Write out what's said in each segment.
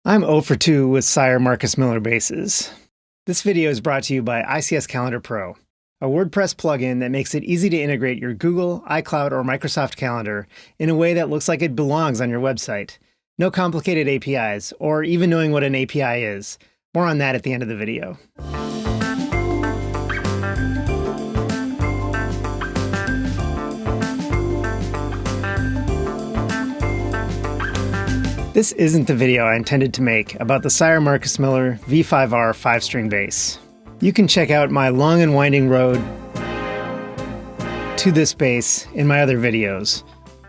I'm 0 for 2 with Sire Marcus Miller basses. This video is brought to you by ICS Calendar Pro, a WordPress plugin that makes it easy to integrate your Google, iCloud, or Microsoft Calendar in a way that looks like it belongs on your website. No complicated APIs, or even knowing what an API is. More on that at the end of the video. This isn't the video I intended to make about the Sire Marcus Miller V5R 5-string bass. You can check out my long and winding road to this bass in my other videos.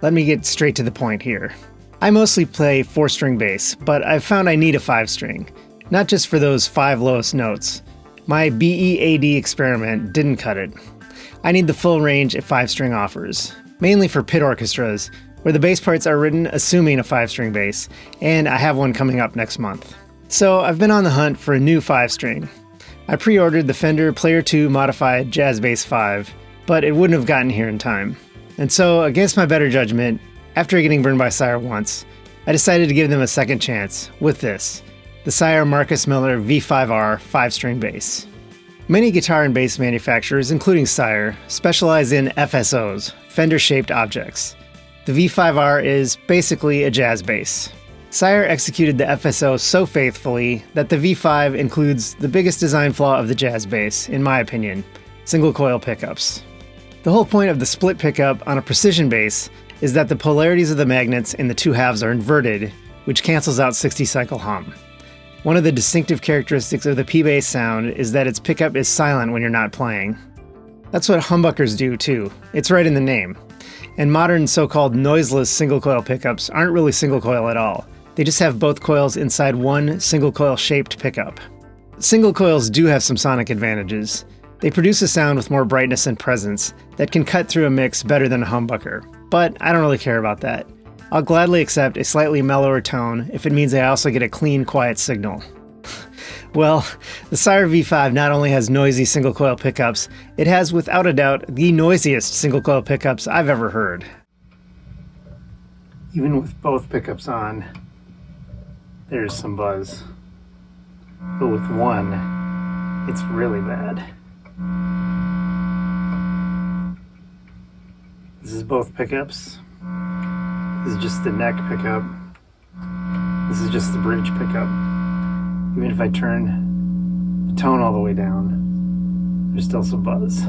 Let me get straight to the point here. I mostly play 4-string bass, but I've found I need a 5-string, not just for those 5 lowest notes. My BEAD experiment didn't cut it. I need the full range a 5-string offers, mainly for pit orchestras, where the bass parts are written assuming a 5-string bass, and I have one coming up next month. So I've been on the hunt for a new 5-string. I pre-ordered the Fender Player 2 modified Jazz Bass 5, but it wouldn't have gotten here in time. And so, against my better judgment, after getting burned by Sire once, I decided to give them a second chance with this, the Sire Marcus Miller V5R 5-string bass. Many guitar and bass manufacturers, including Sire, specialize in FSOs, Fender-shaped objects. The V5R is basically a jazz bass. Sire executed the FSO so faithfully that the V5 includes the biggest design flaw of the jazz bass, in my opinion, single coil pickups. The whole point of the split pickup on a precision bass is that the polarities of the magnets in the two halves are inverted, which cancels out 60-cycle hum. One of the distinctive characteristics of the P-bass sound is that its pickup is silent when you're not playing. That's what humbuckers do too. It's right in the name. And modern so-called noiseless single-coil pickups aren't really single-coil at all. They just have both coils inside one single-coil shaped pickup. Single coils do have some sonic advantages. They produce a sound with more brightness and presence that can cut through a mix better than a humbucker. But I don't really care about that. I'll gladly accept a slightly mellower tone if it means I also get a clean, quiet signal. Well, the Sire V5 not only has noisy single-coil pickups, it has without a doubt the noisiest single-coil pickups I've ever heard. Even with both pickups on, there's some buzz. But with one, it's really bad. This is both pickups. This is just the neck pickup. This is just the bridge pickup. Even if I turn the tone all the way down, there's still some buzz.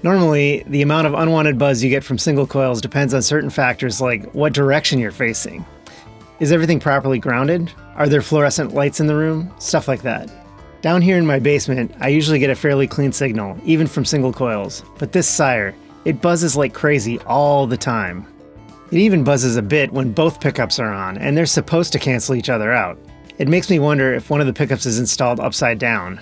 Normally, the amount of unwanted buzz you get from single coils depends on certain factors like what direction you're facing. Is everything properly grounded? Are there fluorescent lights in the room? Stuff like that. Down here in my basement, I usually get a fairly clean signal, even from single coils. But this Sire, it buzzes like crazy all the time. It even buzzes a bit when both pickups are on, and they're supposed to cancel each other out. It makes me wonder if one of the pickups is installed upside down.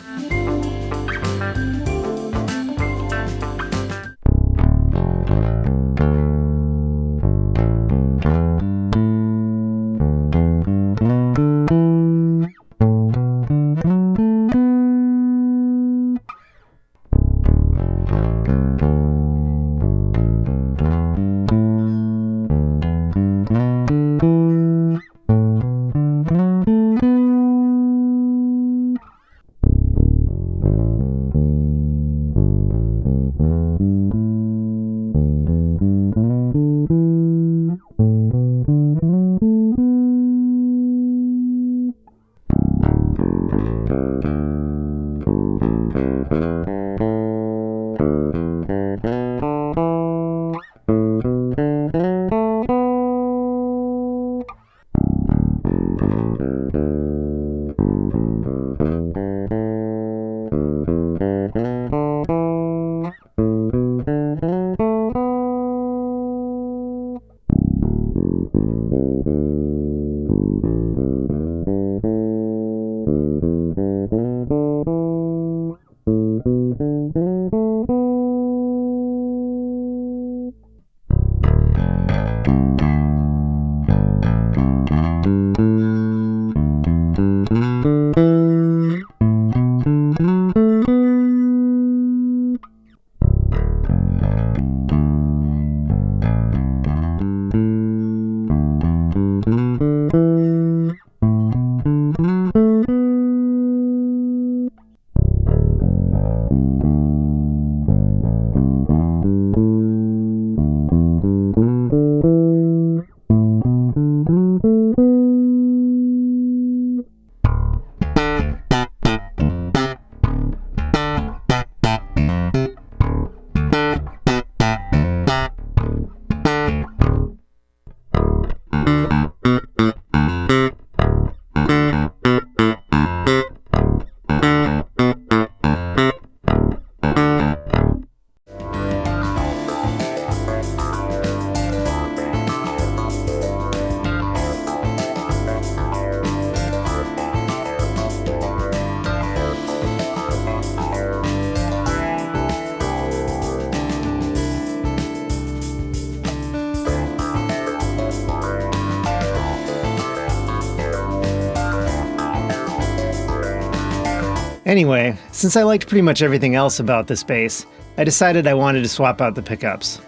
Anyway, since I liked pretty much everything else about this bass, I decided I wanted to swap out the pickups.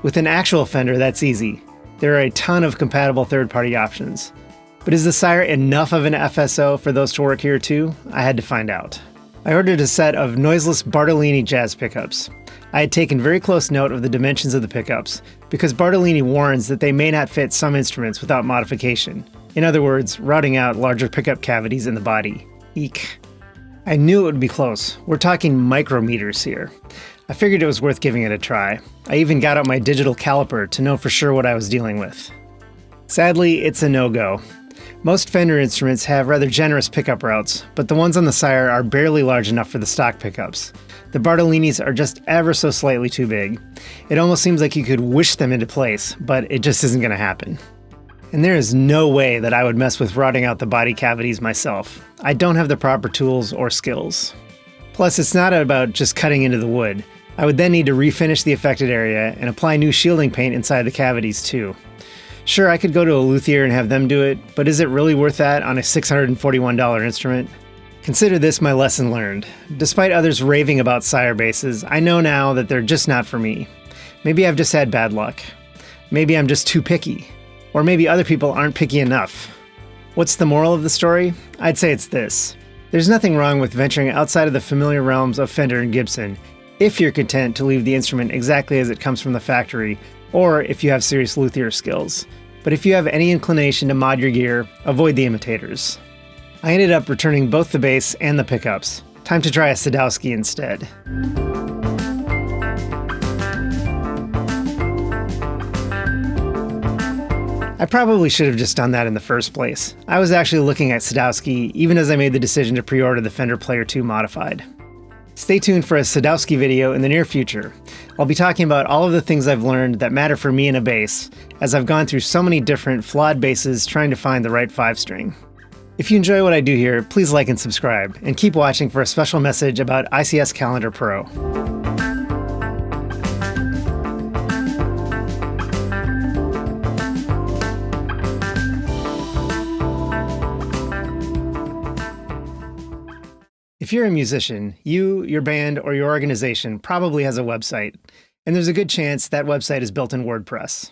With an actual Fender, that's easy. There are a ton of compatible third-party options. But is the Sire enough of an FSO for those to work here too? I had to find out. I ordered a set of noiseless Bartolini jazz pickups. I had taken very close note of the dimensions of the pickups, because Bartolini warns that they may not fit some instruments without modification. In other words, routing out larger pickup cavities in the body. Eek. I knew it would be close. We're talking micrometers here. I figured it was worth giving it a try. I even got out my digital caliper to know for sure what I was dealing with. Sadly, it's a no-go. Most Fender instruments have rather generous pickup routes, but the ones on the Sire are barely large enough for the stock pickups. The Bartolinis are just ever so slightly too big. It almost seems like you could wish them into place, but it just isn't going to happen. And there is no way that I would mess with routing out the body cavities myself. I don't have the proper tools or skills. Plus, it's not about just cutting into the wood. I would then need to refinish the affected area and apply new shielding paint inside the cavities too. Sure, I could go to a luthier and have them do it, but is it really worth that on a $641 instrument? Consider this my lesson learned. Despite others raving about Sire basses, I know now that they're just not for me. Maybe I've just had bad luck. Maybe I'm just too picky. Or maybe other people aren't picky enough. What's the moral of the story? I'd say it's this. There's nothing wrong with venturing outside of the familiar realms of Fender and Gibson, if you're content to leave the instrument exactly as it comes from the factory, or if you have serious luthier skills. But if you have any inclination to mod your gear, avoid the imitators. I ended up returning both the bass and the pickups. Time to try a Saddowski instead. I probably should have just done that in the first place. I was actually looking at Saddowski even as I made the decision to pre-order the Fender Player 2 Modified. Stay tuned for a Saddowski video in the near future. I'll be talking about all of the things I've learned that matter for me in a bass, as I've gone through so many different flawed basses trying to find the right 5-string. If you enjoy what I do here, please like and subscribe, and keep watching for a special message about ICS Calendar Pro. If you're a musician, you, your band, or your organization probably has a website, and there's a good chance that website is built in WordPress.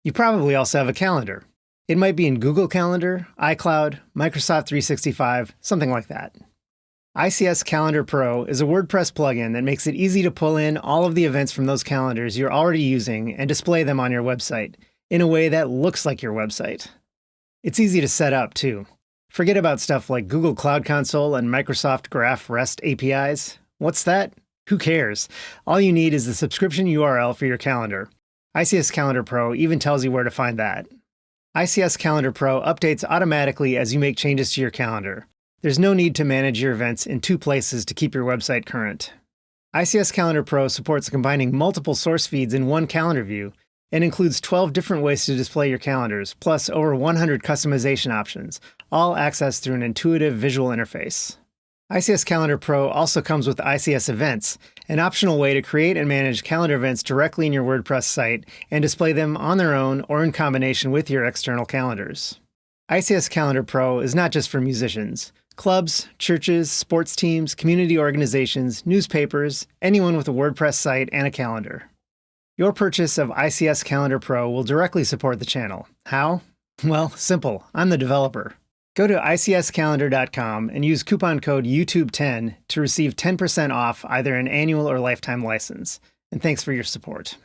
You probably also have a calendar. It might be in Google Calendar, iCloud, Microsoft 365, something like that. ICS Calendar Pro is a WordPress plugin that makes it easy to pull in all of the events from those calendars you're already using and display them on your website, in a way that looks like your website. It's easy to set up, too. Forget about stuff like Google Cloud Console and Microsoft Graph REST APIs. What's that? Who cares? All you need is the subscription URL for your calendar. ICS Calendar Pro even tells you where to find that. ICS Calendar Pro updates automatically as you make changes to your calendar. There's no need to manage your events in two places to keep your website current. ICS Calendar Pro supports combining multiple source feeds in one calendar view and includes 12 different ways to display your calendars, plus over 100 customization options, all accessed through an intuitive visual interface. ICS Calendar Pro also comes with ICS Events, an optional way to create and manage calendar events directly in your WordPress site and display them on their own or in combination with your external calendars. ICS Calendar Pro is not just for musicians. Clubs, churches, sports teams, community organizations, newspapers, anyone with a WordPress site and a calendar. Your purchase of ICS Calendar Pro will directly support the channel. How? Well, simple. I'm the developer. Go to icscalendar.com and use coupon code YouTube10 to receive 10% off either an annual or lifetime license. And thanks for your support.